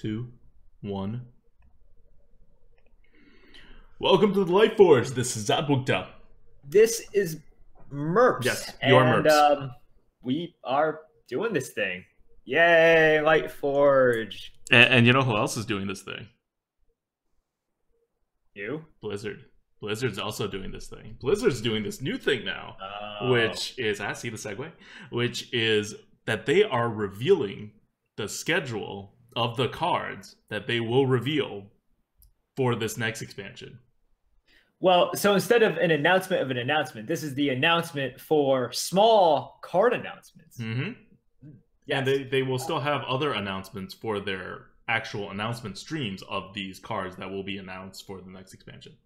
2, 1. Welcome to the Lightforge. This is ADWCTA. This is Merps. Yes, your Merps. We are doing this thing. Yay, Lightforge. And you know who else is doing this thing? You? Blizzard. Blizzard's also doing this thing. Blizzard's doing this new thing now, which is, I see the segue, which is that they are revealing the schedule of the cards that they will reveal for this next expansion. Well, so instead of an announcement, this is the announcement for small card announcements. Mm-hmm. Yes. And they will still have other announcements for their actual announcement streams of these cards that will be announced for the next expansion.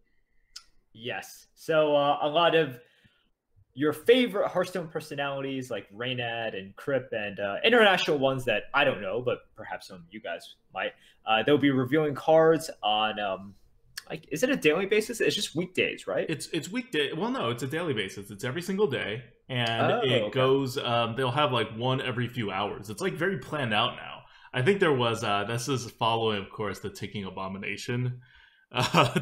Yes. So a lot of your favorite Hearthstone personalities like Reynad and Crip and international ones that I don't know, but perhaps some of you guys might. They'll be revealing cards on like, is it a daily basis? It's just weekdays, right? It's weekday. Well, no, it's a daily basis. It's every single day, and goes. They'll have like one every few hours. It's like very planned out now. I think there was. This is following, of course, the Ticking Abomination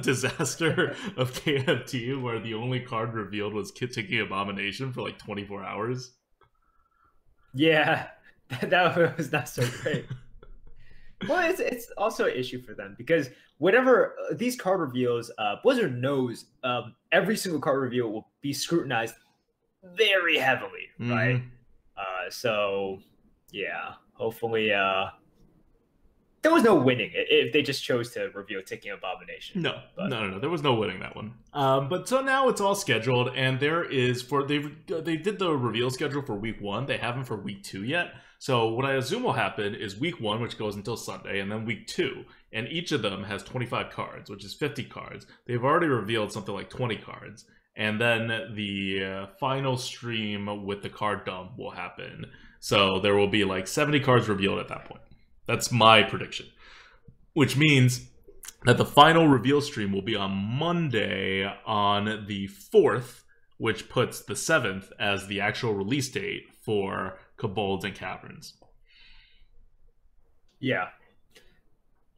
disaster of KFT, where the only card revealed was Ticking Abomination for like 24 hours. Yeah, that was not so great. Well, it's also an issue for them because whatever these card reveals, Blizzard knows every single card reveal will be scrutinized very heavily, right? So, yeah, hopefully there was no winning if they just chose to reveal Ticking Abomination. No, there was no winning that one. But so now it's all scheduled, and there is they did the reveal schedule for week 1. They haven't for week 2 yet. So what I assume will happen is week 1, which goes until Sunday, and then week 2, and each of them has 25 cards, which is 50 cards. They've already revealed something like 20 cards, and then the final stream with the card dump will happen. So there will be like 70 cards revealed at that point. That's my prediction, which means that the final reveal stream will be on Monday on the 4th, which puts the 7th as the actual release date for Kobolds and Caverns. Yeah.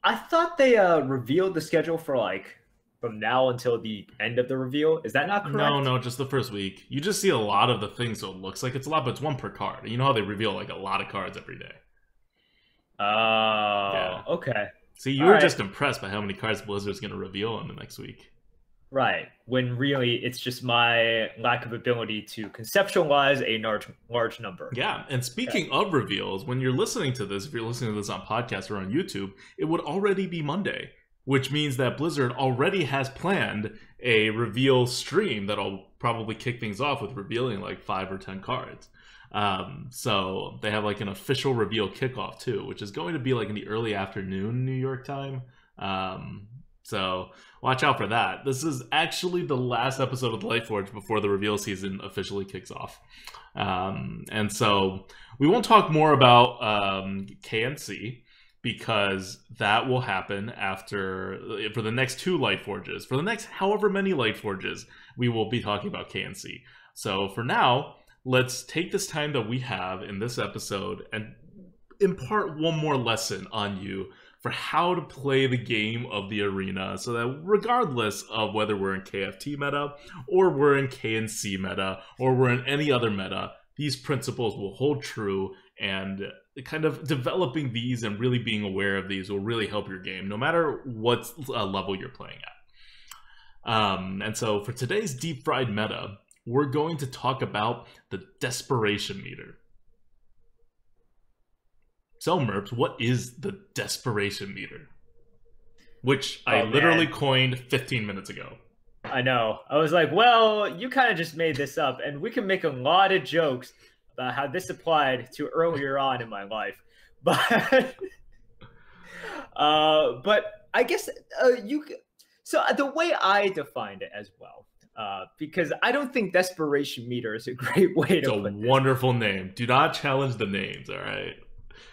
I thought they revealed the schedule for like from now until the end of the reveal. Is that not correct? No, just the first week. You just see a lot of the things, so it looks like it's a lot, but it's one per card. You know how they reveal like a lot of cards every day. Oh, yeah. Okay. See, you were just impressed by how many cards Blizzard's going to reveal in the next week. Right. When really it's just my lack of ability to conceptualize a large number. Yeah. And speaking of reveals, when you're listening to this, if you're listening to this on podcast or on YouTube, it would already be Monday, which means that Blizzard already has planned a reveal stream that'll probably kick things off with revealing like 5 or 10 cards. So they have like an official reveal kickoff too, which is going to be like in the early afternoon New York time. So watch out for that. This is actually the last episode of the Lightforge before the reveal season officially kicks off. And so we won't talk more about KNC because that will happen after, for the next 2 Lightforges. For the next however many Lightforges, we will be talking about KNC. So for now, let's take this time that we have in this episode and impart one more lesson on you for how to play the game of the arena, so that regardless of whether we're in KFT meta, or we're in KNC meta, or we're in any other meta, these principles will hold true, and kind of developing these and really being aware of these will really help your game, no matter what level you're playing at. And so for today's deep fried meta, we're going to talk about the Desperation Meter. So, Merps, what is the Desperation Meter? Which I literally coined 15 minutes ago. I know. I was like, well, you kind of just made this up, and we can make a lot of jokes about how this applied to earlier on in my life. But, but I guess so the way I defined it as well, because I don't think Desperation Meter is a great way to put it. It's a wonderful name. Do not challenge the names, all right?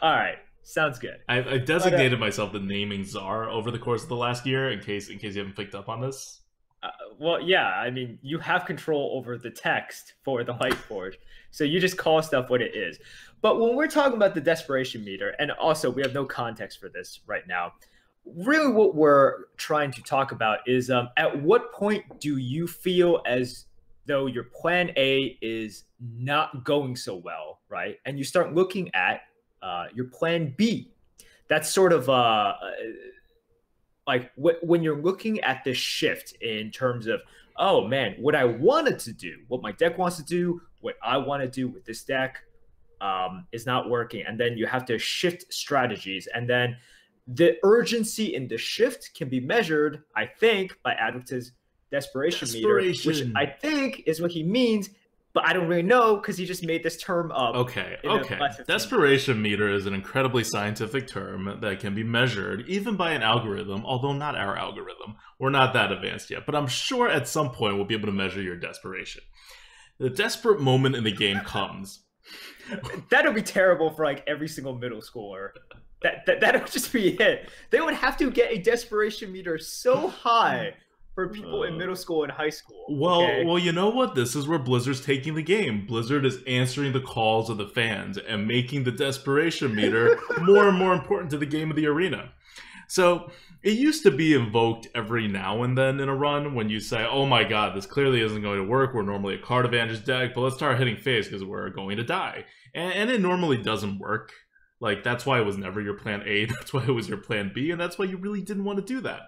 All right. Sounds good. I designated myself the naming czar over the course of the last year in case you haven't picked up on this. Well, yeah, I mean, you have control over the text for the Lightforge, so you just call stuff what it is. But when we're talking about the Desperation Meter, and also we have no context for this right now, really what we're trying to talk about is at what point do you feel as though your plan A is not going so well, right? And you start looking at your plan B. That's sort of like when you're looking at this shift in terms of, oh man, what I wanted to do, what my deck wants to do, what I want to do with this deck is not working. And then you have to shift strategies. And then the urgency in the shift can be measured, I think, by ADWCTA's Desperation Meter, which I think is what he means, but I don't really know because he just made this term up. Okay. Desperation Meter is an incredibly scientific term that can be measured even by an algorithm, although not our algorithm. We're not that advanced yet, but I'm sure at some point we'll be able to measure your desperation. The desperate moment in the game comes. That would be terrible for like every single middle schooler. That would just be it. They would have to get a Desperation Meter so high for people in middle school and high school. Well, you know what? This is where Blizzard's taking the game. Blizzard is answering the calls of the fans and making the Desperation Meter more and more important to the game of the arena. So it used to be invoked every now and then in a run when you say, oh my god, this clearly isn't going to work. We're normally a card advantage deck, but let's start hitting face because we're going to die. And it normally doesn't work. Like, that's why it was never your plan A, that's why it was your plan B, and that's why you really didn't want to do that.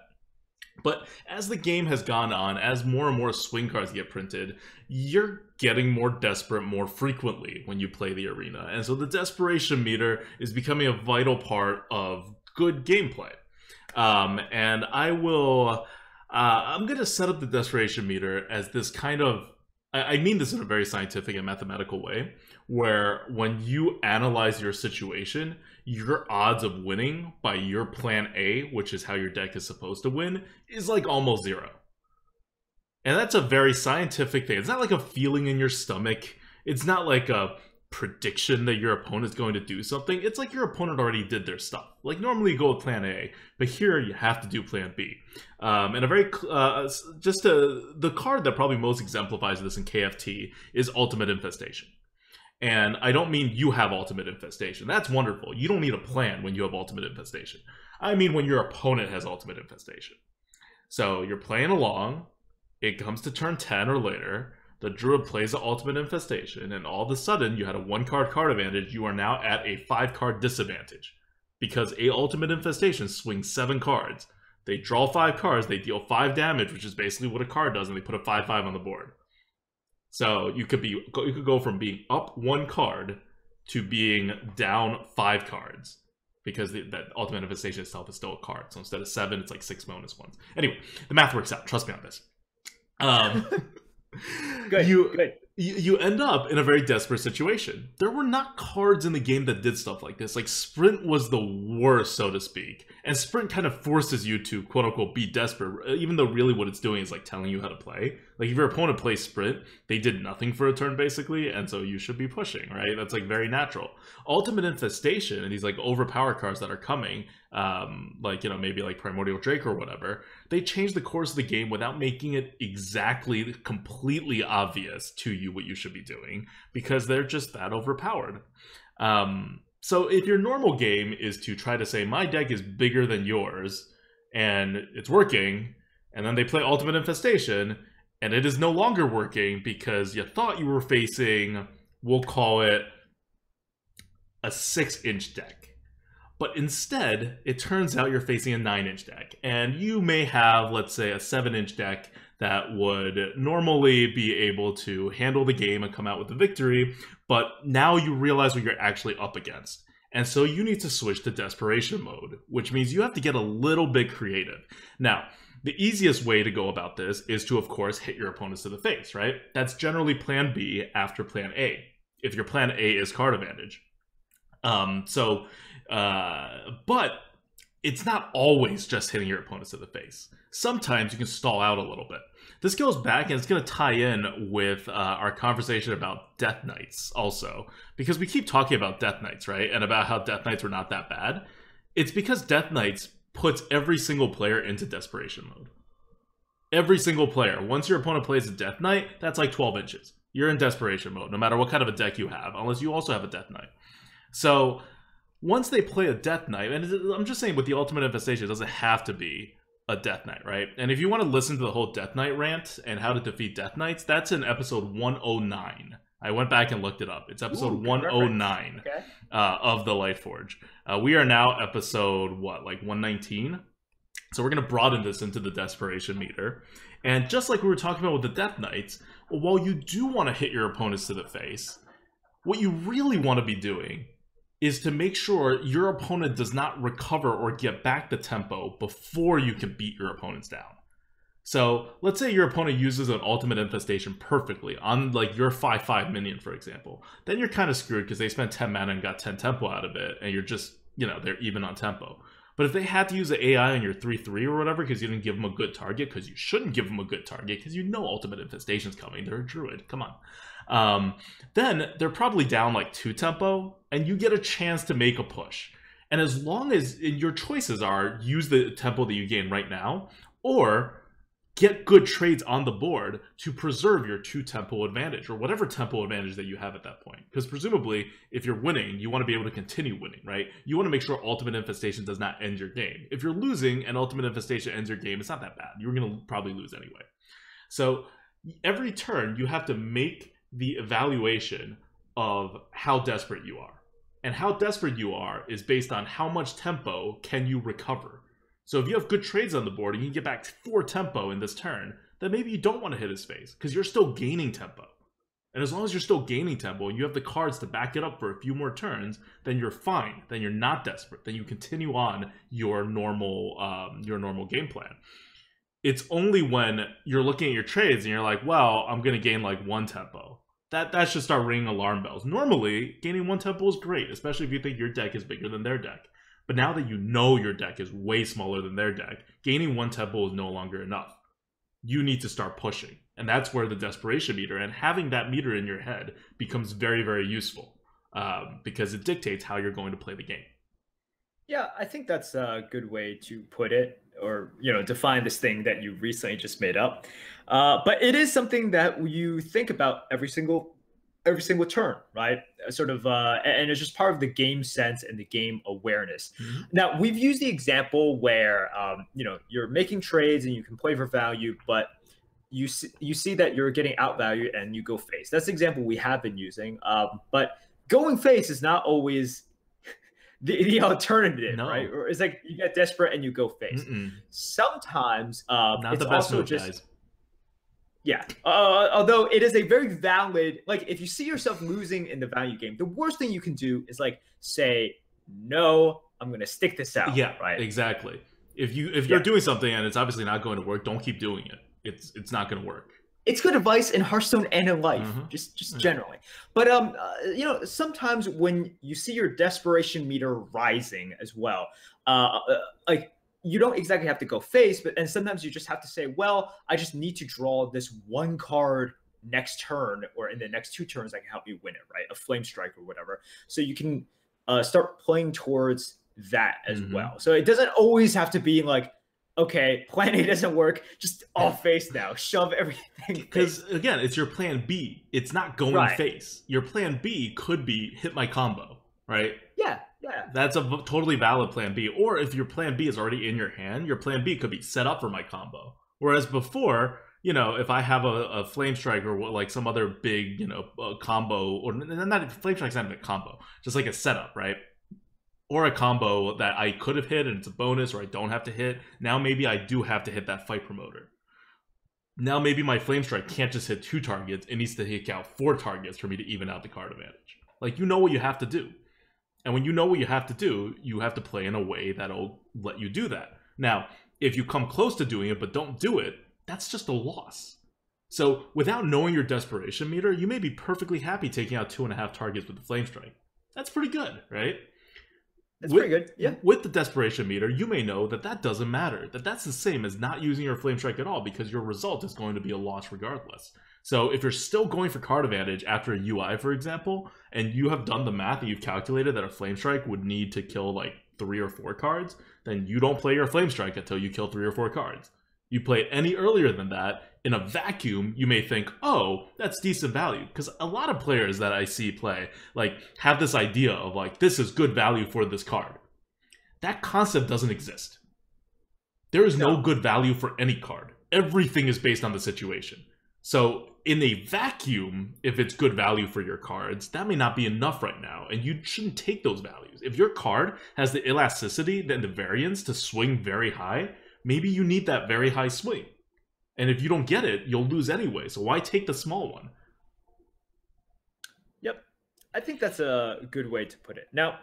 But as the game has gone on, as more and more swing cards get printed, you're getting more desperate more frequently when you play the arena. And so the Desperation Meter is becoming a vital part of good gameplay. And I'm going to set up the Desperation Meter as this kind of, I mean this in a very scientific and mathematical way, where when you analyze your situation, your odds of winning by your plan A, which is how your deck is supposed to win, is like almost zero. And that's a very scientific thing. It's not like a feeling in your stomach. It's not like a prediction that your opponent's going to do something. It's like your opponent already did their stuff. Like normally you go with plan A, but here you have to do plan B. And a very, the card that probably most exemplifies this in KFT is Ultimate Infestation. And I don't mean you have Ultimate Infestation. That's wonderful. You don't need a plan when you have Ultimate Infestation. I mean when your opponent has Ultimate Infestation. So you're playing along, it comes to turn 10 or later, the Druid plays the Ultimate Infestation, and all of a sudden you had a 1-card card advantage, you are now at a 5-card disadvantage. Because a Ultimate Infestation swings 7 cards. They draw 5 cards, they deal 5 damage, which is basically what a card does, and they put a 5/5 on the board. So you could go from being up 1 card to being down 5 cards. Because that Ultimate Infestation itself is still a card. So instead of 7, it's like 6 bonus ones. Anyway, the math works out. Trust me on this. Good. You end up in a very desperate situation. There were not cards in the game that did stuff like this. Like, Sprint was the worst, so to speak. And Sprint kind of forces you to, quote-unquote, be desperate, even though really what it's doing is, like, telling you how to play. Like, if your opponent plays Sprint, they did nothing for a turn, basically, and so you should be pushing, right? That's, like, very natural. Ultimate Infestation and these, like, overpower cards that are coming, like, you know, maybe, like, Primordial Drake or whatever, they change the course of the game without making it exactly, completely obvious to you what you should be doing, because they're just that overpowered. So if your normal game is to try to say, my deck is bigger than yours, and it's working, and then they play Ultimate Infestation, and it is no longer working because you thought you were facing, we'll call it, a 6-inch deck. But instead, it turns out you're facing a 9-inch deck, and you may have, let's say, a 7-inch deck that would normally be able to handle the game and come out with the victory, but now you realize what you're actually up against. And so you need to switch to Desperation mode, which means you have to get a little bit creative. Now, the easiest way to go about this is to, of course, hit your opponents to the face, right? That's generally plan B after plan A, if your plan A is card advantage. But it's not always just hitting your opponents to the face. Sometimes you can stall out a little bit. This goes back, and it's going to tie in with our conversation about Death Knights also, because we keep talking about Death Knights, right? And about how Death Knights were not that bad. It's because Death Knights puts every single player into Desperation mode. Every single player, once your opponent plays a Death Knight, that's like 12 inches. You're in desperation mode, no matter what kind of a deck you have, unless you also have a Death Knight. So once they play a Death Knight, and I'm just saying with the Ultimate Infestation, it doesn't have to be a Death Knight, right? And if you want to listen to the whole Death Knight rant and how to defeat Death Knights, that's in episode 109. I went back and looked it up. It's episode 109 of the Lightforge. We are now episode, like 119? So we're going to broaden this into the Desperation Meter. And just like we were talking about with the Death Knights, while you do want to hit your opponents to the face, what you really want to be doing is to make sure your opponent does not recover or get back the tempo before you can beat your opponents down. So let's say your opponent uses an Ultimate Infestation perfectly on like your 5/5 minion, for example. Then you're kind of screwed because they spent 10 mana and got 10 tempo out of it, and you're just, they're even on tempo. But if they had to use the AI on your 3/3 or whatever because you didn't give them a good target, because you shouldn't give them a good target because Ultimate Infestation's coming, they're a druid, come on. Then they're probably down like 2 tempo, and you get a chance to make a push. And as long as your choices are use the tempo that you gain right now, or get good trades on the board to preserve your 2 tempo advantage, or whatever tempo advantage that you have at that point. Because presumably, if you're winning, you want to be able to continue winning, right? You want to make sure Ultimate Infestation does not end your game. If you're losing and Ultimate Infestation ends your game, it's not that bad. You're going to probably lose anyway. So every turn, you have to make the evaluation of how desperate you are. And how desperate you are is based on how much tempo can you recover. So if you have good trades on the board and you can get back 4 tempo in this turn, then maybe you don't want to hit his face because you're still gaining tempo. And as long as you're still gaining tempo and you have the cards to back it up for a few more turns, then you're fine. Then you're not desperate. Then you continue on your normal game plan. It's only when you're looking at your trades and you're like, well, I'm going to gain like 1 tempo. That should start ringing alarm bells. Normally, gaining 1 tempo is great, especially if you think your deck is bigger than their deck. But now that you know your deck is way smaller than their deck, gaining 1 tempo is no longer enough. You need to start pushing. And that's where the Desperation Meter and having that meter in your head becomes very, very useful because it dictates how you're going to play the game. Yeah, I think that's a good way to put it, or define this thing that you recently just made up. But it is something that you think about every single turn, right? Sort of, and it's just part of the game sense and the game awareness. Mm-hmm. Now, we've used the example where, you're making trades and you can play for value, but you see that you're getting outvalued and you go face. That's the example we have been using. But going face is not always the alternative, right? Or it's like you get desperate and you go face. Sometimes not it's the best also move, just guys. Yeah, although it is a very valid, like if you see yourself losing in the value game, the worst thing you can do is like say, no, I'm going to stick this out. Yeah, right. Exactly. If you're doing something and it's obviously not going to work, don't keep doing it. It's not going to work. It's good advice in Hearthstone and in life, just generally. But sometimes when you see your desperation meter rising as well, like you don't exactly have to go face, and sometimes you just have to say, well, I just need to draw this 1 card next turn, or in the next 2 turns that can help you win it, right? A Flame Strike or whatever. So you can start playing towards that as well. So it doesn't always have to be like, okay, plan A doesn't work, just off face now, shove everything. Because again, it's your plan B. It's not going face. Your plan B could be hit my combo, right? Yeah. That's a totally valid plan B. Or if your plan B is already in your hand, your plan B could be set up for my combo. Whereas before, if I have a Flame Strike or like some other big, combo, or not Flame Strike's not even a combo, just like a setup, right? Or a combo that I could have hit and it's a bonus, or I don't have to hit. Now maybe I do have to hit that Fight Promoter. Now maybe my Flame Strike can't just hit 2 targets. It needs to hit out 4 targets for me to even out the card advantage. Like, you know what you have to do. And when you know what you have to do, you have to play in a way that'll let you do that. Now, if you come close to doing it but don't do it, that's just a loss. So without knowing your desperation meter, you may be perfectly happy taking out 2.5 targets with the Flame Strike. That's pretty good, right? That's pretty good, yeah. With the desperation meter, you may know that doesn't matter. That's the same as not using your Flame Strike at all, because your result is going to be a loss regardless. So if you're still going for card advantage after a UI, for example, and you have done the math and you've calculated that a Flame Strike would need to kill like 3 or 4 cards, then you don't play your Flame Strike until you kill 3 or 4 cards. You play it any earlier than that, in a vacuum, you may think, oh, that's decent value. Because a lot of players that I see play, like, have this idea of, like, this is good value for this card. That concept doesn't exist. There is no good value for any card. Everything is based on the situation. So, in a vacuum, if it's good value for your cards, that may not be enough right now, and you shouldn't take those values. If your card has the elasticity and the variance to swing very high, maybe you need that very high swing. And if you don't get it, you'll lose anyway. So why take the small one? Yep. I think that's a good way to put it. Now,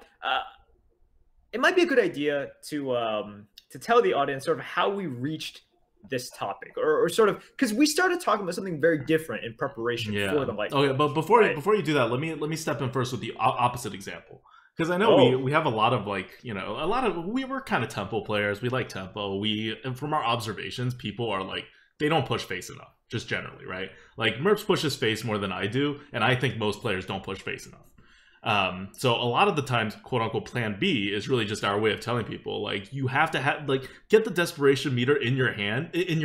it might be a good idea to tell the audience sort of how we reached this topic, or sort of, because we started talking about something very different in prepreration for the Lightforge. Okay, but before you do that, let me step in first with the opposite example. Because I know we have a lot of, like, you know, we were kind of tempo players. We like tempo. And from our observations, people are like, they don't push face enough, just generally, right? Like, Merps pushes face more than I do, and I think most players don't push face enough. So a lot of the times, quote-unquote, plan B is really just our way of telling people, like, you have to have, like, get the desperation meter in your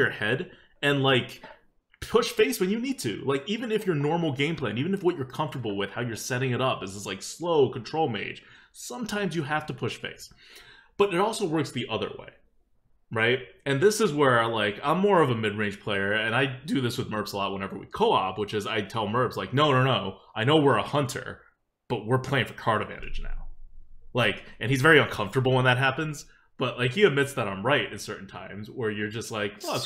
head, and, like, push face when you need to. Like, even if your normal game plan, even if what you're comfortable with, how you're setting it up is this, like, slow control mage, sometimes you have to push face. But it also works the other way. Right? And this is where, like, I'm more of a mid-range player, and I do this with Merps a lot whenever we co-op, which is I tell Merps, like, no, I know we're a hunter, but we're playing for card advantage now. Like, and he's very uncomfortable when that happens, but, like, he admits that I'm right in certain times, where you're just like, look,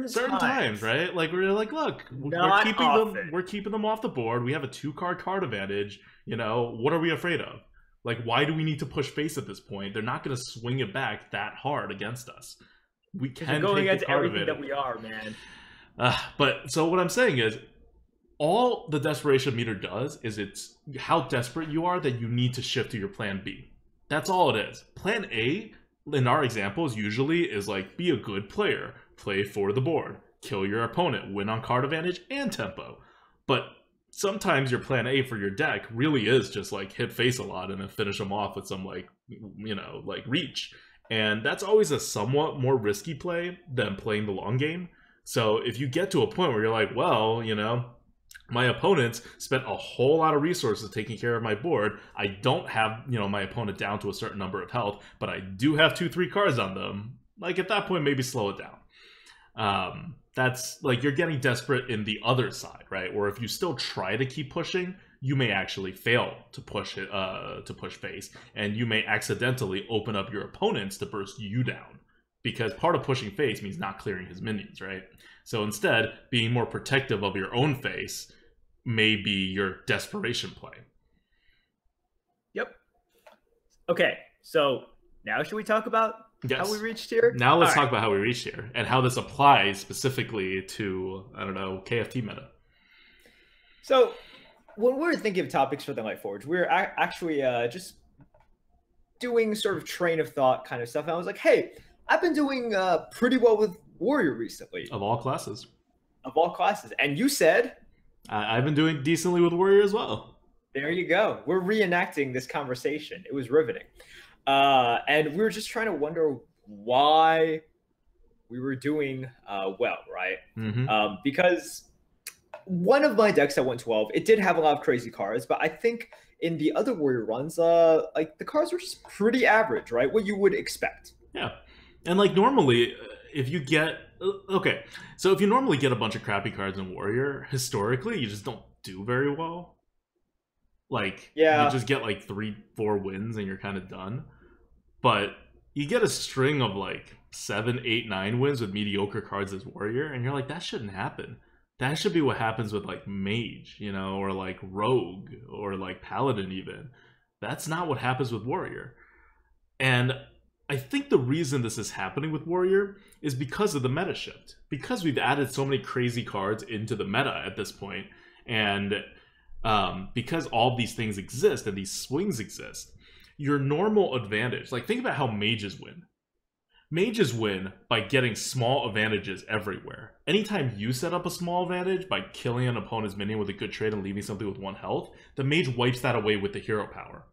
certain times, right? Like, we're like, look, we're keeping them off the board, we have a 2-card card advantage, you know, what are we afraid of? Like, why do we need to push face at this point? They're not going to swing it back that hard against us. We can go against everything advantage. That we are, man. But so what I'm saying is, all the desperation meter does is it's how desperate you are that you need to shift to your plan B. That's all it is. Plan A, in our examples, usually is like, be a good player, play for the board, kill your opponent, win on card advantage and tempo. But sometimes your plan A for your deck really is just like hit face a lot and then finish them off with some, like, you know, like reach. And that's always a somewhat more risky play than playing the long game. So if you get to a point where you're like, well, you know, my opponents spent a whole lot of resources taking care of my board. I don't have, you know, my opponent down to a certain number of health, but I do have 2-3 cards on them. Like, at that point, maybe slow it down. That's like, you're getting desperate in the other side, right? Or if you still try to keep pushing, you may actually fail to push it, to push face, and you may accidentally open up your opponents to burst you down, because part of pushing face means not clearing his minions, right? So instead, being more protective of your own face may be your desperation play. Yep. Okay, so now should we talk about how we reached here? Now let's talk about how we reached here and how this applies specifically to, I don't know, KFT meta. So when we were thinking of topics for the Lightforge, we were actually just doing sort of train of thought kind of stuff. And I was like, hey, I've been doing pretty well with Warrior recently. Of all classes. Of all classes. And you said? I've been doing decently with Warrior as well. There you go. We're reenacting this conversation. It was riveting. And we were just trying to wonder why we were doing well, right? Mm-hmm. Because one of my decks that went 12, it did have a lot of crazy cards, but I think in the other Warrior runs, like, the cards were just pretty average, right? What you would expect. Yeah. And, like, normally, if you get... Okay, so if you normally get a bunch of crappy cards in Warrior, historically, you just don't do very well. Like, you just get, like, 3-4 wins and you're kind of done. But you get a string of, like, 7, 8, 9 wins with mediocre cards as Warrior, and you're like, that shouldn't happen. That should be what happens with, like, Mage, you know, or, like, Rogue, or, like, Paladin even. That's not what happens with Warrior. And I think the reason this is happening with Warrior is because of the meta shift. Because we've added so many crazy cards into the meta at this point, and because all these things exist and these swings exist, your normal advantage, like, think about how mages win. Mages win by getting small advantages everywhere. Anytime you set up a small advantage by killing an opponent's minion with a good trade and leaving something with 1 health, the mage wipes that away with the hero power.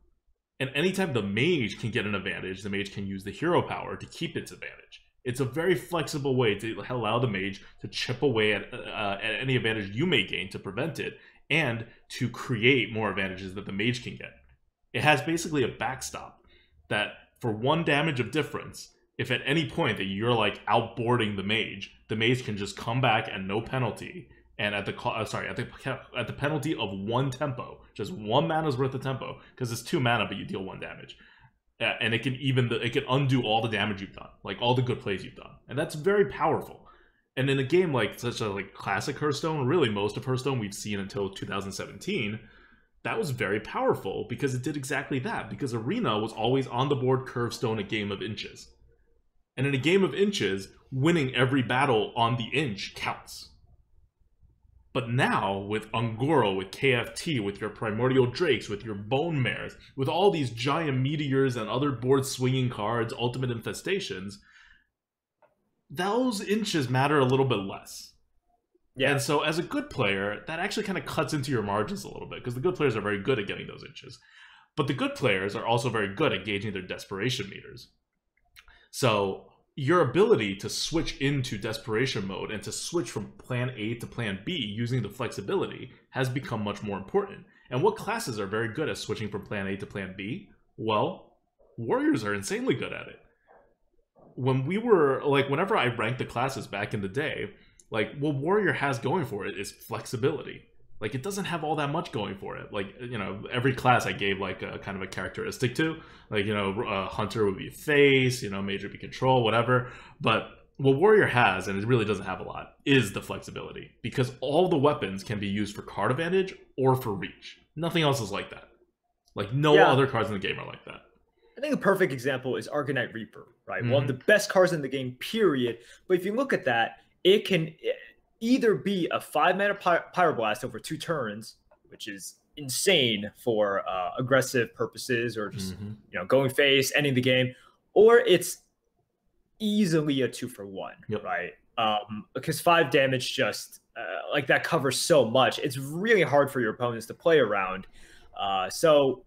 And anytime the mage can get an advantage, the mage can use the hero power to keep its advantage. It's a very flexible way to allow the mage to chip away at any advantage you may gain to prevent it, and to create more advantages that the mage can get. It has basically a backstop that for 1 damage of difference, if at any point that you're like outboarding the mage can just come back at no penalty, and at the penalty of 1 tempo, just 1 mana's worth of tempo, because it's 2 mana but you deal 1 damage. And it can undo all the damage you've done, like all the good plays you've done, and that's very powerful. And in a game like such a like classic Hearthstone, really most of Hearthstone we've seen until 2017, that was very powerful because it did exactly that. Because Arena was always on the board curvestone a game of inches, and in a game of inches, winning every battle on the inch counts. But now, with Ungoro, with KFT, with your Primordial Drakes, with your Bone Mares, with all these giant meteors and other board-swinging cards, Ultimate Infestations, those inches matter a little bit less. Yeah. And so, as a good player, that actually kind of cuts into your margins a little bit, because the good players are very good at getting those inches. But the good players are also very good at gauging their Desperation Meters. So your ability to switch into desperation mode and to switch from plan A to plan B using the flexibility has become much more important. And what classes are very good at switching from plan A to plan B? Well, warriors are insanely good at it. When we were, like, whenever I ranked the classes back in the day, like, what warrior has going for it is flexibility. Like, it doesn't have all that much going for it. Like, you know, every class I gave, like, a kind of a characteristic to. Like, you know, Hunter would be face, you know, Mage would be control, whatever. But what Warrior has, and it really doesn't have a lot, is the flexibility. Because all the weapons can be used for card advantage or for reach. Nothing else is like that. Like, no other cards in the game are like that. I think a perfect example is Arcanite Reaper, right? One of the best cards in the game, period. But if you look at that, it can either be a 5-mana Pyroblast over 2 turns, which is insane for aggressive purposes or just you know, going face, ending the game, or it's easily a 2-for-1, right? Because 5 damage just like that covers so much. It's really hard for your opponents to play around. So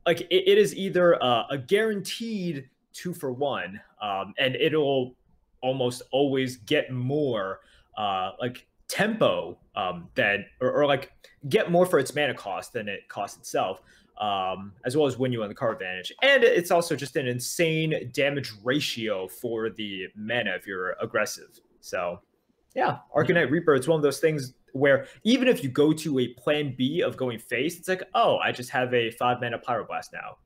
like it is either a guaranteed 2-for-1, and it'll almost always get more like tempo than or like get more for its mana cost than it costs itself, as well as win you on the card advantage. And it's also just an insane damage ratio for the mana if you're aggressive. So yeah, Arcanite Reaper, it's one of those things where even if you go to a plan B of going face, it's like, oh, I just have a 5-mana Pyroblast now.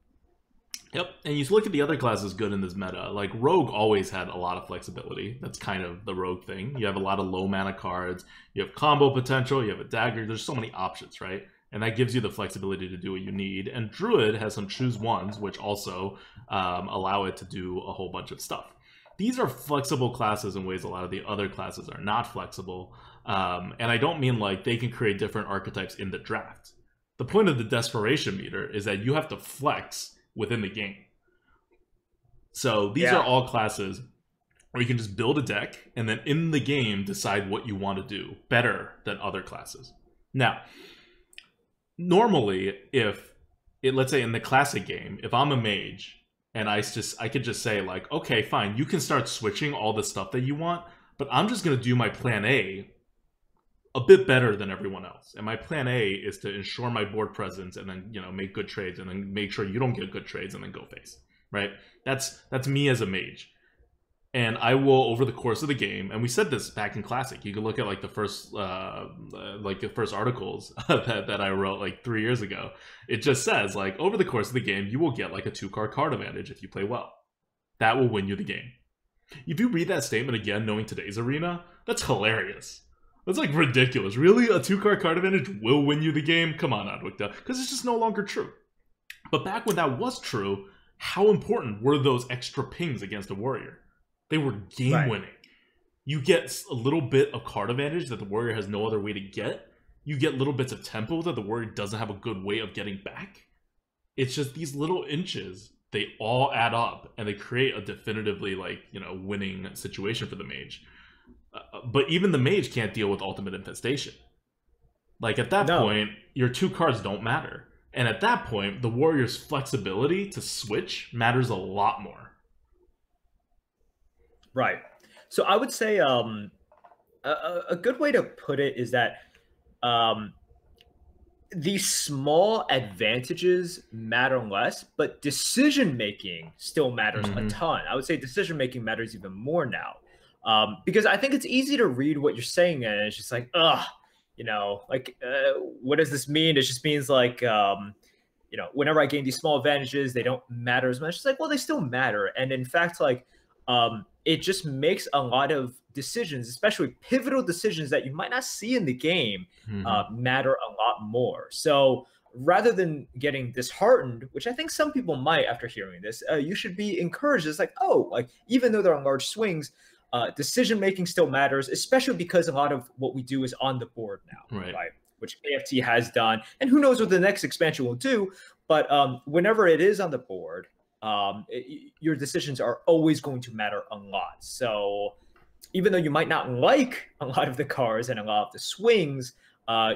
Yep, and you look at the other classes good in this meta. Like, Rogue always had a lot of flexibility. That's kind of the Rogue thing. You have a lot of low mana cards. You have combo potential. You have a dagger. There's so many options, right? And that gives you the flexibility to do what you need. And Druid has some choose ones, which also allow it to do a whole bunch of stuff. These are flexible classes in ways a lot of the other classes are not flexible. And I don't mean like they can create different archetypes in the draft. The point of the Desperation Meter is that you have to flex within the game. So these are all classes where you can just build a deck and then in the game decide what you want to do better than other classes. Now, normally let's say in the classic game, if I'm a mage and I could just say like, okay, fine, you can start switching all the stuff that you want, but I'm just going to do my plan A a bit better than everyone else. And my plan A is to ensure my board presence and then, you know, make good trades and then make sure you don't get good trades and then go face, right? That's me as a mage. And I will, over the course of the game, and we said this back in Classic, you can look at like the first articles that I wrote like 3 years ago. It just says like, over the course of the game, you will get like a 2-card advantage if you play well. That will win you the game. If you read that statement again, knowing today's Arena, that's hilarious. That's like ridiculous. Really? A 2-card advantage will win you the game? Come on, ADWCTA. Because it's just no longer true. But back when that was true, how important were those extra pings against a warrior? They were game-winning. You get a little bit of card advantage that the warrior has no other way to get. You get little bits of tempo that the warrior doesn't have a good way of getting back. It's just these little inches, they all add up, and they create a definitively, like, you know, winning situation for the mage. But even the mage can't deal with Ultimate Infestation. Like, at that point, your 2 cards don't matter. And at that point, the warrior's flexibility to switch matters a lot more. Right. So I would say a good way to put it is that um, these small advantages matter less, but decision making still matters a Hmm. ton. I would say decision making matters even more now, because I think it's easy to read what you're saying and it's just like, ugh, like what does this mean? It just means like, whenever I gain these small advantages, they don't matter as much. It's like, well, they still matter, and in fact, like, it just makes a lot of decisions, especially pivotal decisions that you might not see in the game, Hmm. matter a lot more. So rather than getting disheartened, which I think some people might after hearing this, you should be encouraged. It's like, oh, like even though there are large swings, decision making still matters, especially because a lot of what we do is on the board now, Right. right? Which AFT has done, and who knows what the next expansion will do. But whenever it is on the board, your decisions are always going to matter a lot. So even though you might not like a lot of the cards and a lot of the swings,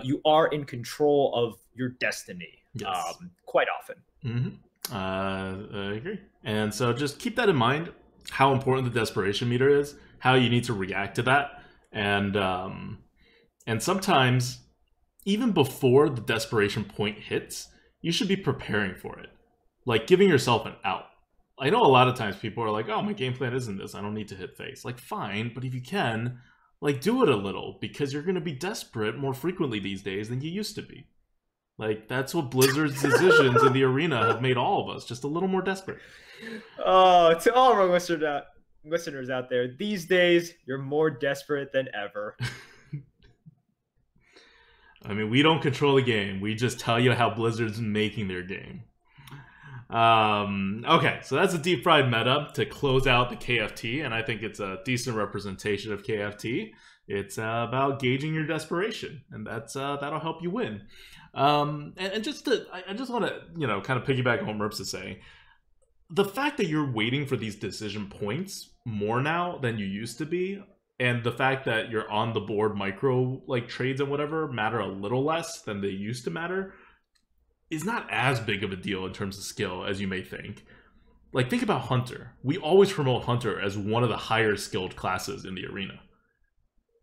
you are in control of your destiny Yes. quite often. Hmm. I agree. And so just keep that in mind, how important the desperation meter is, how you need to react to that, and sometimes even before the desperation point hits, you should be preparing for it, like giving yourself an out. I know a lot of times people are like, "Oh, my game plan isn't this. I don't need to hit face." Like, fine, but if you can, like, do it a little because you're going to be desperate more frequently these days than you used to be. Like, that's what Blizzard's decisions in the arena have made all of us just a little more desperate. Oh, to all of our listeners out there, these days you're more desperate than ever. I mean, we don't control the game. We just tell you how Blizzard's making their game. Okay, so that's a deep fried meta to close out the KFT, and I think it's a decent representation of KFT. It's about gauging your desperation, and that'll help you win. And I just want to kind of piggyback on what Merps is saying. The fact that you're waiting for these decision points more now than you used to be, and the fact that you're on the board micro like trades and whatever matter a little less than they used to matter is not as big of a deal in terms of skill as you may think. Like, think about Hunter. We always promote Hunter as one of the higher skilled classes in the arena.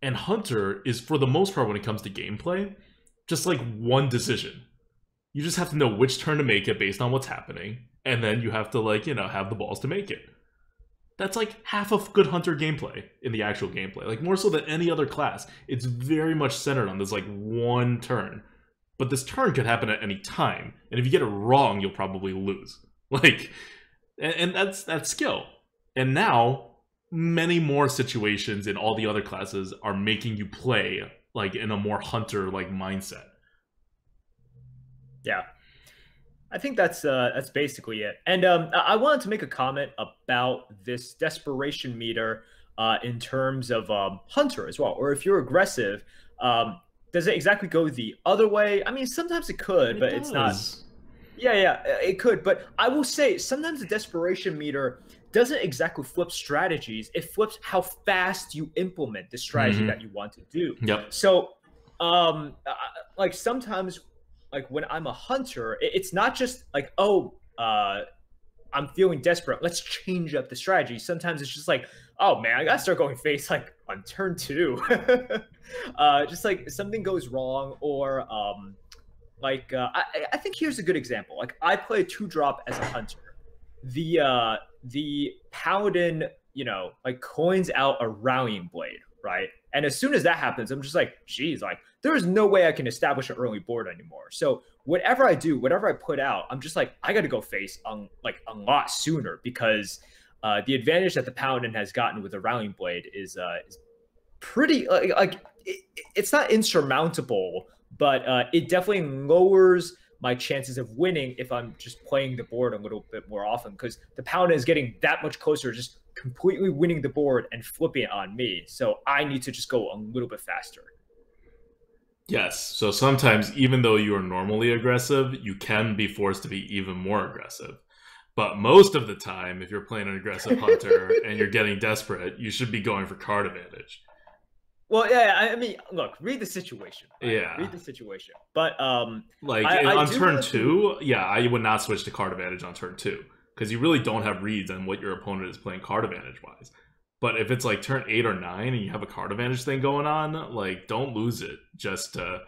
And Hunter is, for the most part, when it comes to gameplay, just like one decision. You just have to know which turn to make it based on what's happening, and then you have to, like, have the balls to make it. That's like half of good Hunter gameplay in the actual gameplay. Like, more so than any other class. It's very much centered on this, like, one turn. But this turn could happen at any time, and if you get it wrong, you'll probably lose. Like, and that's skill. And now, many more situations in all the other classes are making you play like in a more hunter-like mindset. Yeah, I think that's basically it. And I wanted to make a comment about this desperation meter in terms of hunter as well, or if you're aggressive. Does it exactly go the other way? I mean, sometimes it could, but it's not. Yeah, it could. But I will say sometimes the desperation meter doesn't exactly flip strategies. It flips how fast you implement the strategy that you want to do. Yep. So, like sometimes, like when I'm a hunter, it's not just like, oh, I'm feeling desperate. Let's change up the strategy. Sometimes it's just like, oh man, I gotta start going face like on turn 2. Just like something goes wrong, or I think here's a good example. Like I play a 2-drop as a hunter. The paladin, like coins out a rallying blade, right? And as soon as that happens, I'm just like, geez, like there is no way I can establish an early board anymore. So whatever I do, whatever I put out, I'm just like, I got to go face on like a lot sooner, because the advantage that the paladin has gotten with the rallying blade is pretty it's not insurmountable, but it definitely lowers my chances of winning if I'm just playing the board a little bit more often, because the paladin is getting that much closer, just completely winning the board and flipping it on me. So I need to just go a little bit faster. Yes. So sometimes, even though you are normally aggressive, you can be forced to be even more aggressive. But most of the time, if you're playing an aggressive hunter and you're getting desperate, you should be going for card advantage. Well, yeah, I mean, look, read the situation. Right? Yeah. Read the situation. But like on turn 2, yeah, I would not switch to card advantage on turn 2, because you really don't have reads on what your opponent is playing card advantage wise. But if it's like turn 8 or 9 and you have a card advantage thing going on, like don't lose it just to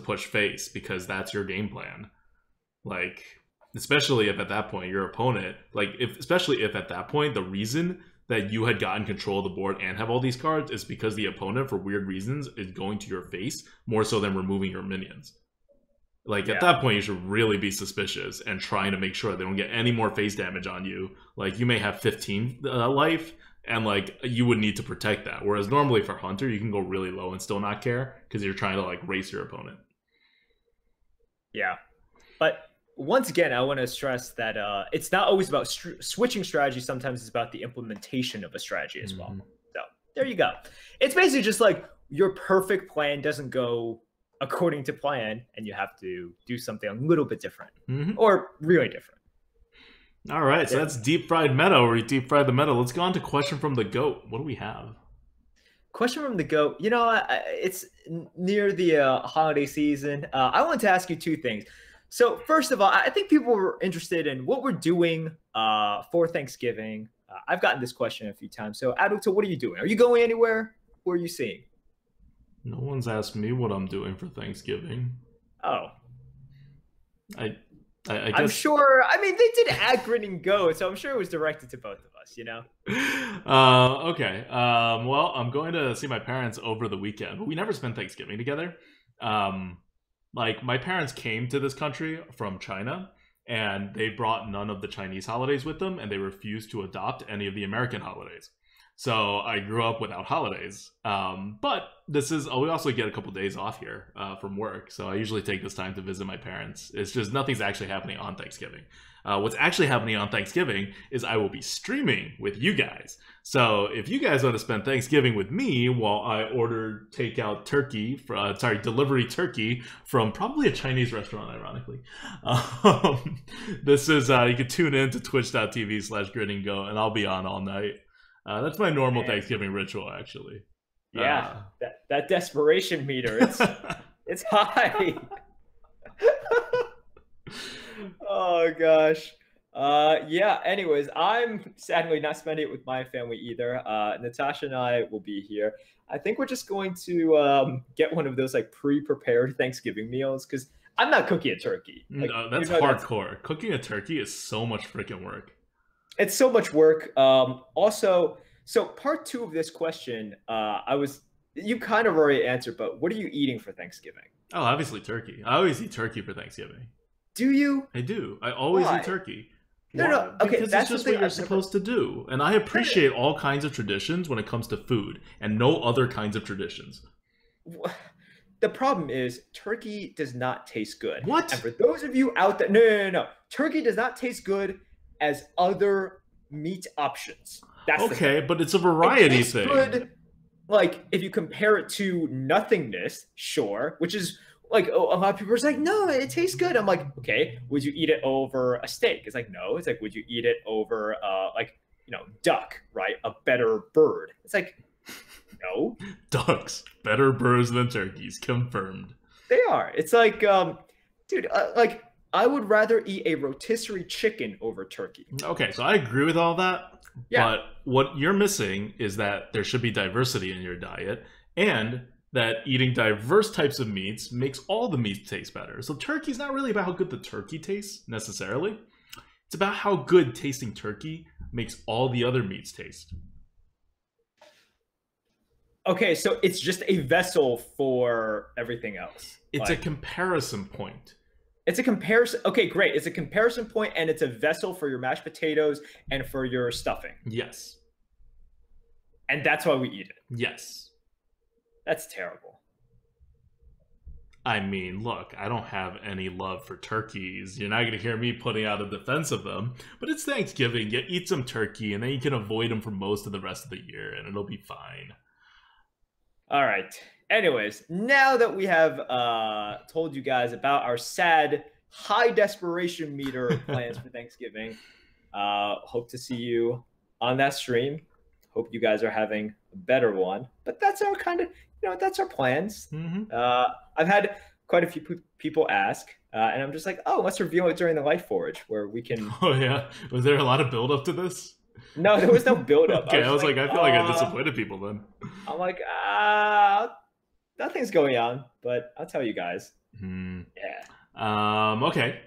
push face, because that's your game plan. Like, especially if at that point your opponent, like especially if at that point the reason that you had gotten control of the board and have all these cards is because the opponent, for weird reasons, is going to your face more so than removing your minions. Like, at that point, you should really be suspicious and trying to make sure they don't get any more face damage on you. Like, you may have 15 life, and, like, you would need to protect that. Whereas normally for Hunter, you can go really low and still not care, because you're trying to, like, race your opponent. Yeah. But once again, I want to stress that it's not always about switching strategy. Sometimes it's about the implementation of a strategy as well. So, there you go. It's basically just like your perfect plan doesn't go according to plan, and you have to do something a little bit different, or really different. All right, so that's deep fried meta, where we deep fried the meta. Let's go on to question from the GOAT. What do we have? Question from the GOAT. You know, it's near the holiday season. I want to ask you two things. So first of all, I think people were interested in what we're doing for Thanksgiving. I've gotten this question a few times. So ADWCTA, what are you doing? Are you going anywhere? What are you seeing? No one's asked me what I'm doing for Thanksgiving. Oh. I guess... I'm sure. I mean, they did add Grinning Go, so I'm sure it was directed to both of us, you know? Okay. Well, I'm going to see my parents over the weekend, but we never spent Thanksgiving together. Like, my parents came to this country from China, and they brought none of the Chinese holidays with them, and they refused to adopt any of the American holidays. So I grew up without holidays. But this is, we also get a couple days off here from work. So I usually take this time to visit my parents. It's just nothing's actually happening on Thanksgiving. What's actually happening on Thanksgiving is I will be streaming with you guys. So if you guys want to spend Thanksgiving with me while I order takeout turkey, delivery turkey from probably a Chinese restaurant, ironically. This is, you can tune in to twitch.tv/grinninggo, and I'll be on all night. That's my normal Thanksgiving ritual, actually. Yeah, that desperation meter, it's high. Oh gosh. Yeah. Anyways, I'm sadly not spending it with my family either. Natasha and I will be here. I think we're just going to get one of those like pre-prepared Thanksgiving meals, because I'm not cooking a turkey. Like, no, that's hardcore. Cooking a turkey is so much freaking work. It's so much work. Also, so part 2 of this question, you kind of already answered, but what are you eating for Thanksgiving? Oh, obviously turkey. I always eat turkey for Thanksgiving. Do you? I do. I always eat turkey. No. Okay, because that's just what you're supposed to do. And I appreciate all kinds of traditions when it comes to food, and no other kinds of traditions. The problem is turkey does not taste good. What? And for those of you out there, no. Turkey does not taste good as other meat options. That's okay, but it's a variety thing. Good, like, if you compare it to nothingness, sure, which is like, a lot of people are like, no, it tastes good. I'm like, okay, would you eat it over a steak? It's like, no. It's like, would you eat it over like, you know, duck, right? A better bird. It's like, no. Ducks, better birds than turkeys, confirmed. They are. It's like, dude, like, I would rather eat a rotisserie chicken over turkey. Okay, so I agree with all that. Yeah. But what you're missing is that there should be diversity in your diet, and that eating diverse types of meats makes all the meats taste better. So turkey's not really about how good the turkey tastes, necessarily. It's about how good tasting turkey makes all the other meats taste. Okay, so it's just a vessel for everything else. It's like a comparison point. It's a comparison. Okay, great. It's a comparison point, and it's a vessel for your mashed potatoes and for your stuffing. Yes. And that's why we eat it. Yes. That's terrible. I mean, look, I don't have any love for turkeys. You're not going to hear me putting out a defense of them. But it's Thanksgiving. You eat some turkey, and then you can avoid them for most of the rest of the year, and it'll be fine. All right. Anyways, now that we have told you guys about our sad, high desperation meter plans for Thanksgiving, hope to see you on that stream. Hope you guys are having a better one. But that's our kind of, you know, that's our plans. I've had quite a few people ask, and I'm just like, oh, let's reveal it during the Lightforge, where we can... Oh, yeah? Was there a lot of build up to this? No, there was no build up. Okay, I was like, I feel like I disappointed people then. I'm like, nothing's going on, but I'll tell you guys. Yeah. Okay.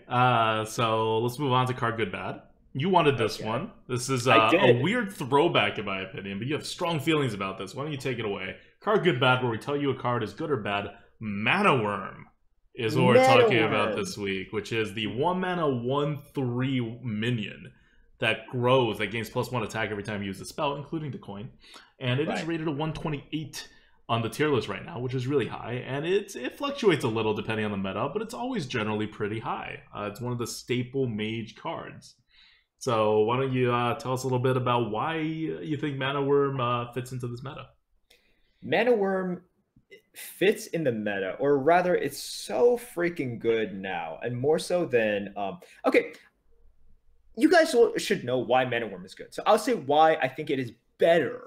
So let's move on to card good bad. You wanted this one. This is I a did. weird throwback, in my opinion, but you have strong feelings about this. Why don't you take it away? Card good bad, where we tell you a card is good or bad. Mana Worm is what we're talking about this week, which is the 1 mana 1/3 minion that grows, that gains +1 attack every time you use a spell, including the coin. And it is rated a 128 on the tier list right now, which is really high, and it fluctuates a little depending on the meta, but it's always generally pretty high. It's one of the staple mage cards. So why don't you tell us a little bit about why you think Mana Worm fits into this meta? Mana Worm fits in the meta, or rather, it's so freaking good now, and more so than okay. You guys should know why Mana Worm is good. So I'll say why I think it is better,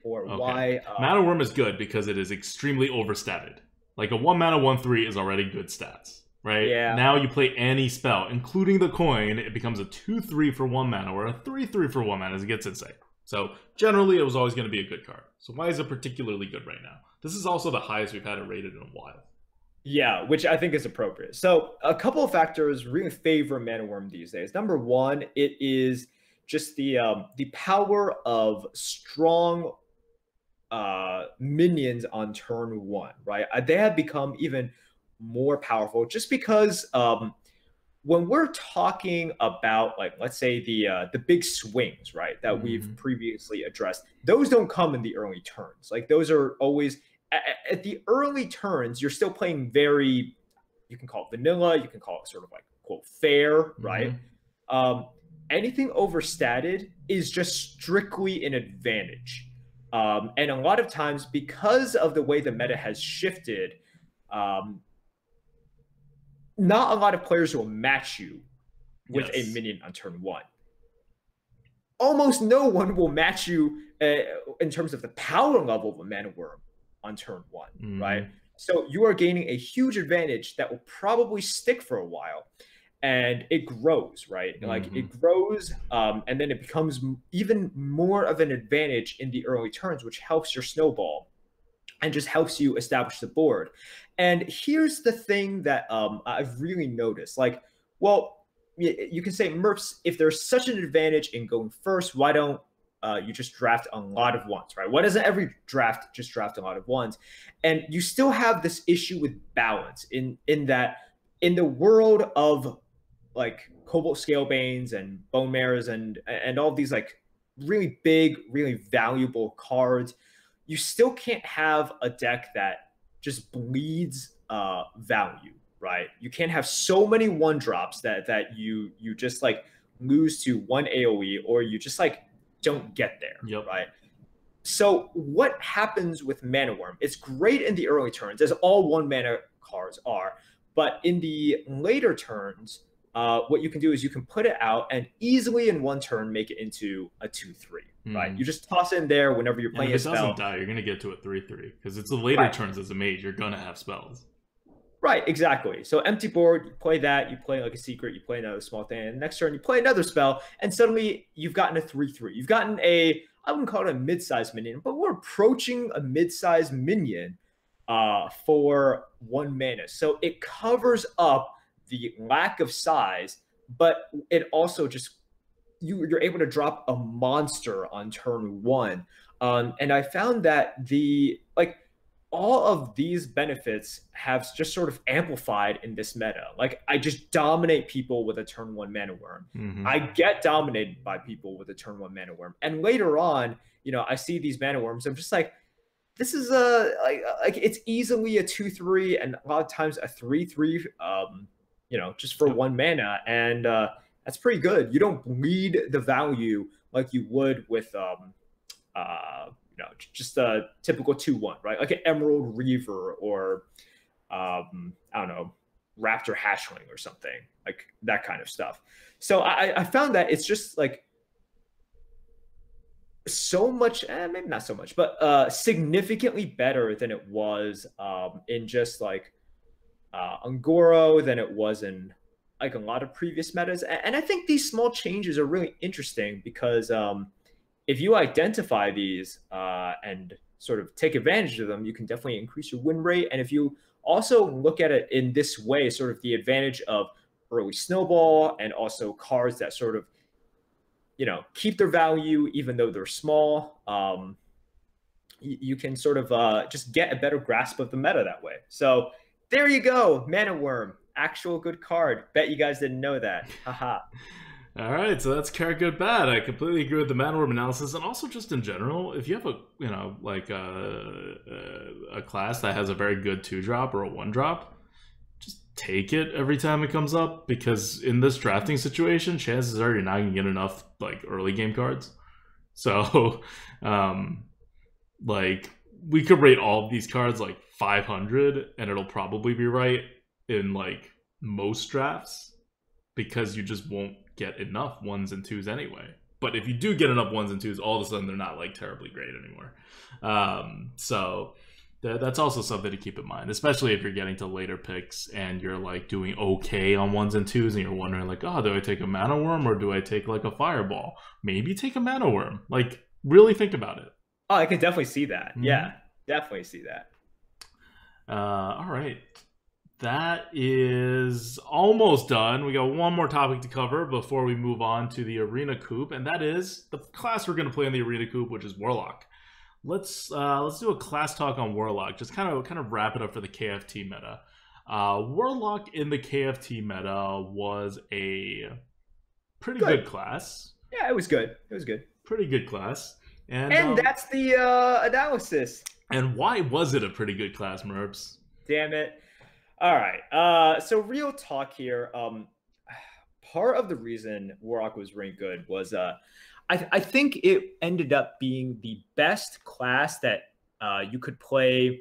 or why Mana Worm is good because it is extremely overstated. Like a 1 mana 1/3 is already good stats, right? Yeah. Now you play any spell, including the coin, it becomes a 2/3 for 1 mana, or a 3/3 for 1 mana as it gets insane. So generally, it was always going to be a good card. So why is it particularly good right now? This is also the highest we've had it rated in a while. Yeah, which I think is appropriate. So a couple of factors really favor Mana Worm these days. Number one, it is just the power of strong minions on turn one, right? They have become even more powerful just because when we're talking about, like, let's say the big swings, right, that we've previously addressed, those don't come in the early turns. Like, those are always at the early turns. You're still playing very, you can call it vanilla, you can call it sort of like, quote, fair, right? Anything overstated is just strictly an advantage. And a lot of times, because of the way the meta has shifted, not a lot of players will match you with a minion on turn one. Almost no one will match you in terms of the power level of a Mana Worm on turn one, right? So you are gaining a huge advantage that will probably stick for a while, and it grows, right? Like, it grows, and then it becomes even more of an advantage in the early turns, which helps your snowball and just helps you establish the board. And here's the thing that I've really noticed. Like, well, you can say, Merps, if there's such an advantage in going first, why don't you just draft a lot of ones, right? Why doesn't every draft just draft a lot of ones? And you still have this issue with balance in that, in the world of like Cobalt Scalebanes and Bone Mares and all of these like really big, really valuable cards, you still can't have a deck that just bleeds value, right? You can't have so many one drops that you just like lose to one AoE, or you just like don't get there, right? So what happens with Mana Worm? It's great in the early turns, as all 1 mana cards are, but in the later turns, what you can do is you can put it out and easily in one turn make it into a 2/3, right? You just toss it in there whenever you're playing a spell. If it doesn't die, you're going to get to a 3/3, because it's the later turns as a mage, you're going to have spells. Right, exactly. So empty board, you play that, you play like a secret, you play another small thing, and next turn you play another spell, and suddenly you've gotten a 3/3. You've gotten a, I wouldn't call it a mid-sized minion, but we're approaching a mid-sized minion for 1 mana. So it covers up the lack of size, but it also just, you're able to drop a monster on turn one. And I found that all of these benefits have just sort of amplified in this meta. Like, I just dominate people with a turn 1 Mana Worm. I get dominated by people with a turn 1 Mana Worm. And later on, you know, I see these Mana Worms, I'm just like, this is like it's easily a 2/3 and a lot of times a 3/3, you know, just for 1 mana. And that's pretty good. You don't bleed the value like you would with you know, just a typical 2/1, right? Like an Emerald Reaver or I don't know, Raptor Hatchling or something, like that kind of stuff. So I found that it's just like so much, maybe not so much, but significantly better than it was in just like Ungoro, than it was in like a lot of previous metas. And I think these small changes are really interesting because if you identify these and sort of take advantage of them, you can definitely increase your win rate. And if you also look at it in this way, sort of the advantage of early snowball and also cards that sort of, keep their value even though they're small, you can sort of just get a better grasp of the meta that way. So there you go, Mana Worm, actual good card. Bet you guys didn't know that. Haha. All right, so that's Carrot Good Bad. I completely agree with the Mana Worm analysis, and also just in general, if you have a class that has a very good 2-drop or a 1-drop, just take it every time it comes up, because in this drafting situation, chances are you're not gonna get enough like early game cards. So, like, we could rate all of these cards like 500, and it'll probably be right in like most drafts, because you just won't get enough 1s and 2s anyway. But if you do get enough 1s and 2s, all of a sudden they're not like terribly great anymore. So that's also something to keep in mind, especially if you're getting to later picks and you're like doing okay on 1s and 2s, and you're wondering like, oh, do I take a Mana Worm or do I take like a Fireball? Maybe take a Mana Worm. Like, really think about it. Oh, I can definitely see that. Yeah, definitely see that. All right. That is almost done. We got one more topic to cover before we move on to the Arena Coup, and that is the class we're going to play in the Arena Coup, which is Warlock. Let's do a class talk on Warlock. Just kind of wrap it up for the KFT meta. Warlock in the KFT meta was a pretty good class. Yeah, it was good. It was good. Pretty good class. And that's the analysis. And why was it a pretty good class, Merps? Damn it. All right. So real talk here. Part of the reason Warlock was really good was I think it ended up being the best class that you could play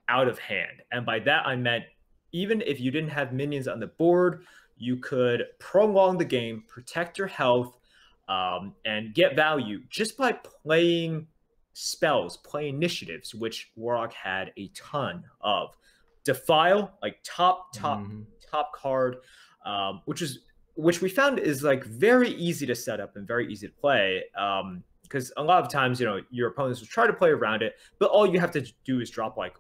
out of hand. And by that, I meant even if you didn't have minions on the board, you could prolong the game, protect your health, and get value just by playing spells, playing initiatives, which Warlock had a ton of. Defile, like top card, which we found is like very easy to set up and very easy to play. Because a lot of times, your opponents will try to play around it, but all you have to do is drop like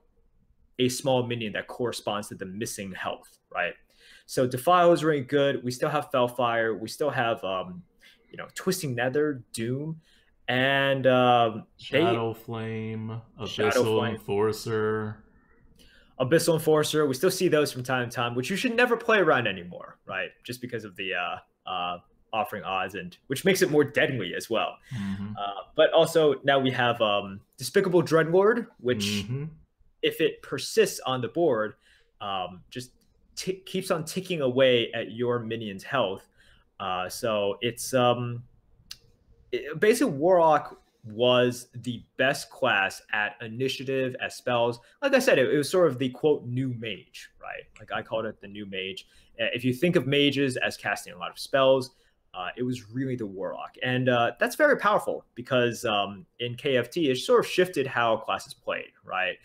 a small minion that corresponds to the missing health, right? So Defile is really good. We still have Fellfire. We still have Twisting Nether, Doom, and Shadow Flame, Abyssal Enforcer. Abyssal Enforcer, we still see those from time to time, which you should never play around anymore, right? Just because of the offering odds, and which makes it more deadly as well. But also now we have Despicable Dreadlord, which if it persists on the board, just keeps on ticking away at your minion's health. So it's basically Warlock was the best class at initiative, at spells. Like I said, it was sort of the quote new mage, right? Like I called it the new mage. If you think of mages as casting a lot of spells, it was really the Warlock. And that's very powerful because in KFT, it sort of shifted how classes played, right?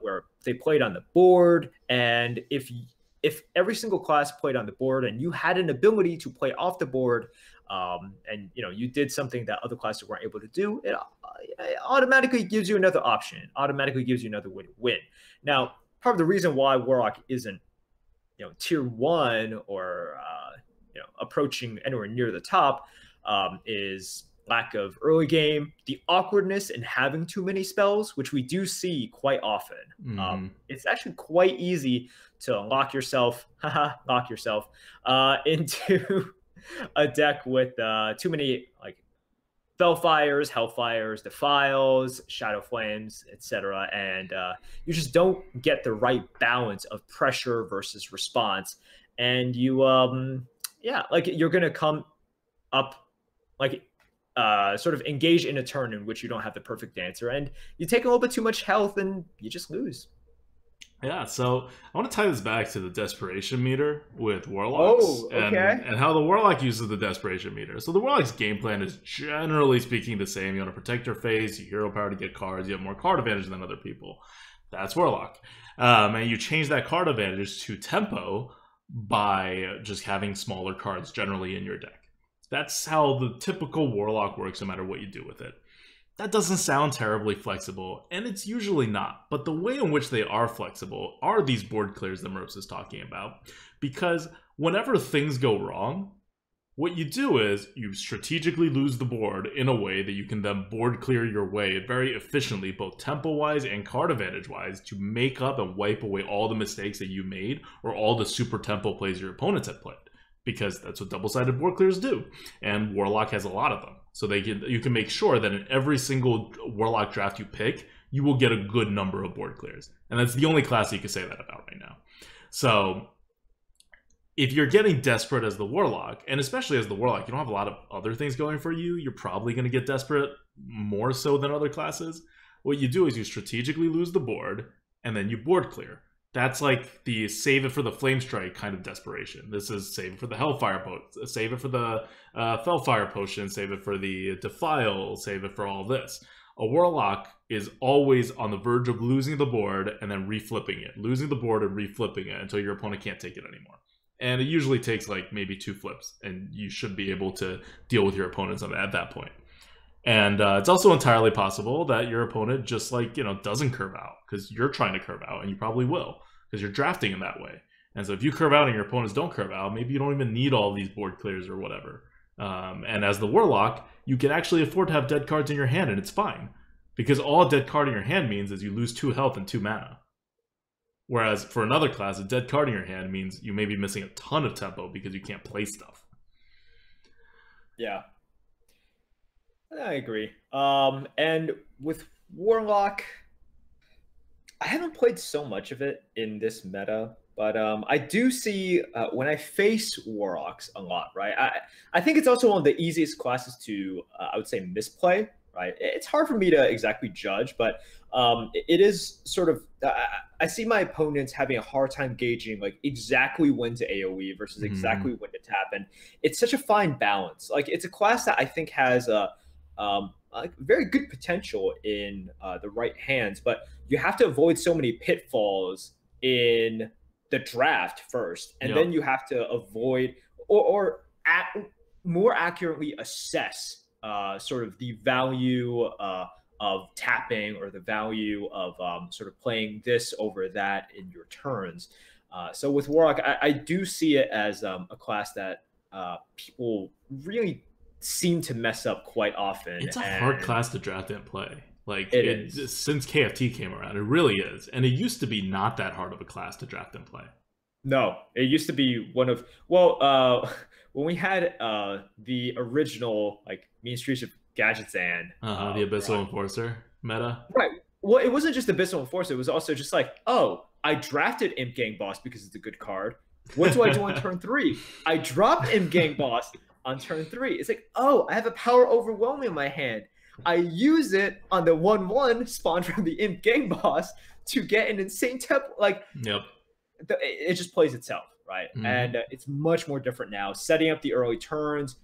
Where they played on the board. And if every single class played on the board and you had an ability to play off the board, and you did something that other classes weren't able to do, it automatically gives you another option. It automatically gives you another way to win. Now, part of the reason why Warlock isn't tier 1 or approaching anywhere near the top is lack of early game, the awkwardness in having too many spells, which we do see quite often. It's actually quite easy to lock yourself into a deck with too many like Fellfires, Hellfires, Defiles, Shadow Flames, etc. And you just don't get the right balance of pressure versus response. And you, like you're going to come up like sort of engage in a turn in which you don't have the perfect answer. And you take a little bit too much health and you just lose. Yeah, so I want to tie this back to the Desperation Meter with Warlocks. Oh, okay. And how the Warlock uses the Desperation Meter. So the Warlock's game plan is generally speaking the same. You want to protect your face, you hero power to get cards, you have more card advantage than other people. That's Warlock. And you change that card advantage to tempo by just having smaller cards generally in your deck. That's how the typical Warlock works, no matter what you do with it. That doesn't sound terribly flexible, and it's usually not. But the way in which they are flexible are these board clears that Merps is talking about. Because whenever things go wrong, what you do is you strategically lose the board in a way that you can then board clear your way very efficiently, both tempo-wise and card advantage-wise, to make up and wipe away all the mistakes that you made or all the super tempo plays your opponents have played. Because that's what double-sided board clears do. And Warlock has a lot of them. So you can make sure that in every single Warlock draft you pick, you will get a good number of board clears. And that's the only class you can say that about right now. So if you're getting desperate as the Warlock, and especially as the Warlock, you don't have a lot of other things going for you, you're probably going to get desperate more so than other classes. What you do is you strategically lose the board, and then you board clear. That's like the save it for the Flame Strike kind of desperation. This is save it for the Hellfire Potion, save it for the Fellfire Potion, save it for the Defile, save it for all this. A Warlock is always on the verge of losing the board and then reflipping it. Losing the board and reflipping it until your opponent can't take it anymore. And it usually takes like maybe 2 flips, and you should be able to deal with your opponents at that point. And it's also entirely possible that your opponent just like, doesn't curve out because you're trying to curve out, and you probably will because you're drafting in that way. And so if you curve out and your opponents don't curve out, maybe you don't even need all these board clears or whatever. And as the Warlock, you can actually afford to have dead cards in your hand, and it's fine. Because all a dead card in your hand means is you lose 2 health and 2 mana. Whereas for another class, a dead card in your hand means you may be missing a ton of tempo because you can't play stuff. Yeah. I agree. And with Warlock, I haven't played so much of it in this meta, but I do see when I face Warlocks a lot, right? I think it's also one of the easiest classes to, I would say, misplay, right? It's hard for me to exactly judge, but it is sort of, I see my opponents having a hard time gauging like exactly when to AoE versus exactly when to tap. And it's such a fine balance. Like it's a class that I think has a very good potential in the right hands, but you have to avoid so many pitfalls in the draft first, and then you have to avoid or more accurately assess sort of the value of tapping or the value of sort of playing this over that in your turns. So with Warlock, I do see it as a class that people really seem to mess up quite often. It's a hard class to draft and play. Like since KFT came around, it really is. And it used to be not that hard of a class to draft and play. No, it used to be one of, when we had the original like Mean Streets of Gadgetzan, the Abyssal Enforcer meta. Right. Well, it wasn't just Abyssal Enforcer. It was also just like, oh, I drafted Imp Gang Boss because it's a good card. What do I do on turn 3? I dropped Imp Gang Boss on turn 3. It's like, oh, I have a Power Overwhelming in my hand. I use it on the 1/1 spawned from the Imp Gang Boss to get an insane tempo. Like, it just plays itself, right? And it's much more different now. Setting up the early turns,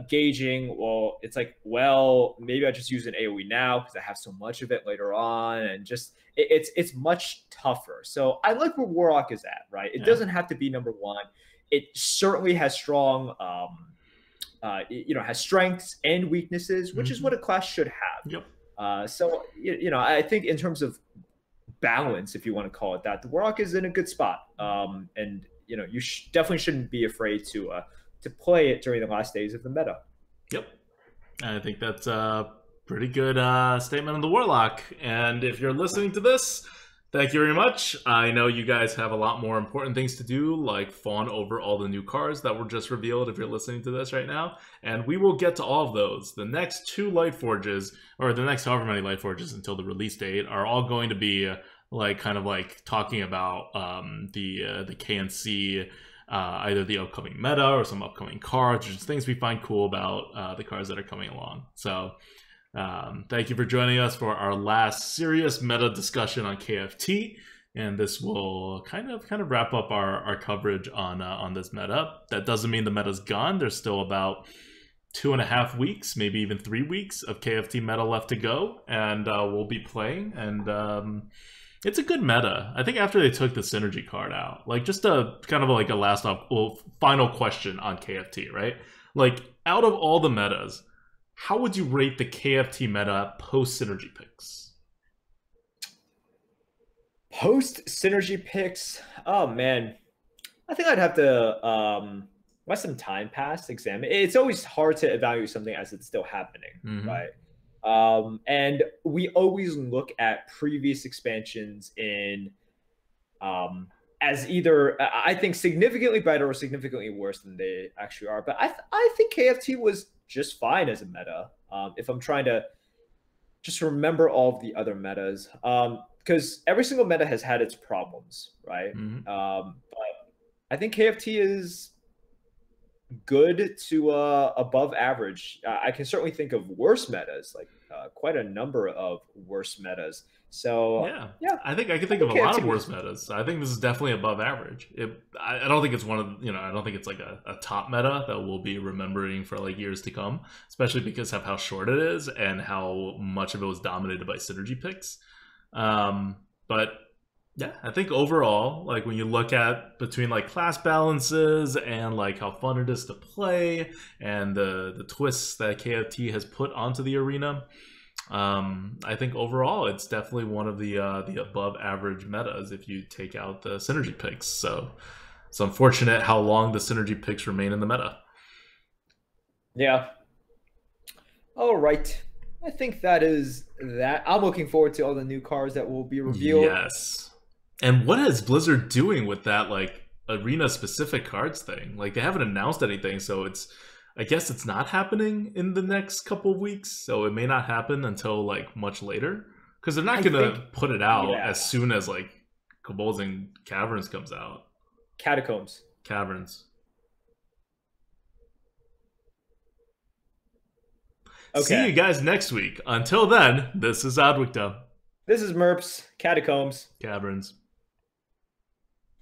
gauging, well, it's like, well, maybe I just use an AoE now because I have so much of it later on, and just it's much tougher. So I like where Warlock is at, right? It doesn't have to be number 1. It certainly has strong has strengths and weaknesses, which is what a class should have. So I think in terms of balance, if you want to call it that, the Warlock is in a good spot, and you definitely shouldn't be afraid to play it during the last days of the meta. I think that's a pretty good statement on the Warlock. And if you're listening to this, thank you very much. I know you guys have a lot more important things to do, like fawn over all the new cards that were just revealed if you're listening to this right now. And we will get to all of those. The next 2 Lightforges, or the next however many Lightforges until the release date, are all going to be kind of talking about the KNC, either the upcoming meta or some upcoming cards, or just things we find cool about the cards that are coming along. So thank you for joining us for our last serious meta discussion on KFT, and this will kind of wrap up our coverage on this meta. That doesn't mean the meta's gone. There's still about 2.5 weeks, maybe even 3 weeks of KFT meta left to go, and we'll be playing. And it's a good meta. I think after they took the synergy card out, just a kind of like a last final question on KFT, right? Like, out of all the metas, how would you rate the KFT meta post synergy picks? Post synergy picks. Oh man, I think I'd have to let some time pass, examine. It's always hard to evaluate something as it's still happening, right? And we always look at previous expansions in as either I think significantly better or significantly worse than they actually are. But I think KFT was just fine as a meta. If I'm trying to just remember all of the other metas, because every single meta has had its problems, right? But I think KFT is good to above average. I can certainly think of worse metas, like quite a number of worse metas. So yeah, I think I can think of a lot of worse metas. I think this is definitely above average. I don't think it's one of I don't think it's like a top meta that we'll be remembering for like years to come, especially because of how short it is and how much of it was dominated by synergy picks. But yeah, I think overall, like when you look at between like class balances and like how fun it is to play and the twists that KFT has put onto the arena, I think overall it's definitely one of the above average metas if you take out the synergy picks. So it's unfortunate how long the synergy picks remain in the meta. Yeah. All right. I think that is that. I'm looking forward to all the new cards that will be revealed. Yes. And what is Blizzard doing with that like arena specific cards thing? Like they haven't announced anything, so I guess it's not happening in the next couple of weeks, so it may not happen until like much later because they're not gonna put it out as soon as like Kobolds and Caverns comes out. Caverns. Okay. See you guys next week. Until then, this is ADWCTA. This is Merps. Caverns.